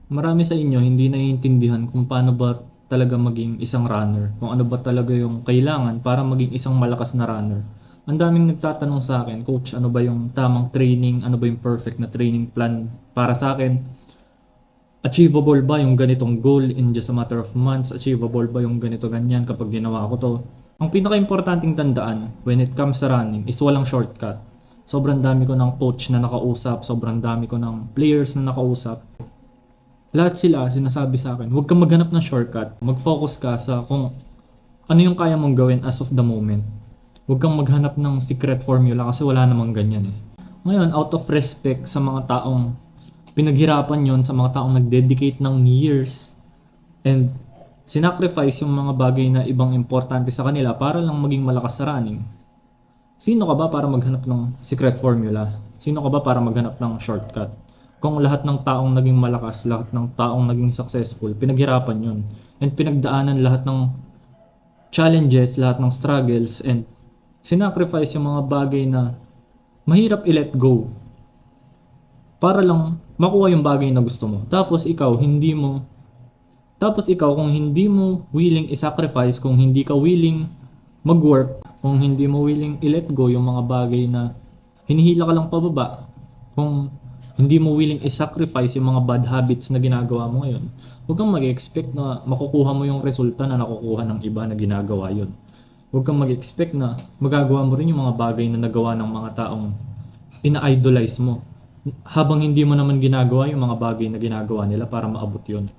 Marami sa inyo hindi naiintindihan kung paano ba talaga maging isang runner, kung ano ba talaga yung kailangan para maging isang malakas na runner. Ang daming nagtatanong sa akin, Coach, ano ba yung tamang training, ano ba yung perfect na training plan para sa akin? Achievable ba yung ganitong goal in just a matter of months? Achievable ba yung ganito ganyan kapag ginawa ko to? Ang pinaka-importanting tandaan when it comes sa running is walang shortcut. Sobrang dami ko ng coach na nakausap, sobrang dami ko ng players na nakausap. Lahat sila sinasabi sa akin, huwag kang maghanap ng shortcut. Mag-focus ka sa kung ano yung kaya mong gawin as of the moment. Huwag kang maghanap ng secret formula kasi wala namang ganyan eh. Ngayon, out of respect sa mga taong pinaghirapan yon, sa mga taong nag-dedicate ng years and sinacrifice yung mga bagay na ibang importante sa kanila para lang maging malakas sa running. Sino ka ba para maghanap ng secret formula? Sino ka ba para maghanap ng shortcut? Kung lahat ng taong naging malakas, lahat ng taong naging successful, pinaghirapan yun. And pinagdaanan lahat ng challenges, lahat ng struggles, and sinacrifice yung mga bagay na mahirap i-let go para lang makuha yung bagay na gusto mo. Tapos ikaw kung hindi mo willing i-sacrifice, kung hindi ka willing mag-work, kung hindi mo willing i-let go yung mga bagay na hinihila ka lang pababa, kung hindi mo willing i-sacrifice yung mga bad habits na ginagawa mo ngayon, huwag kang mag-expect na makukuha mo yung resulta na nakukuha ng iba na ginagawa yun. Huwag kang mag-expect na magagawa mo rin yung mga bagay na nagawa ng mga taong ina-idolize mo habang hindi mo naman ginagawa yung mga bagay na ginagawa nila para maabot yun.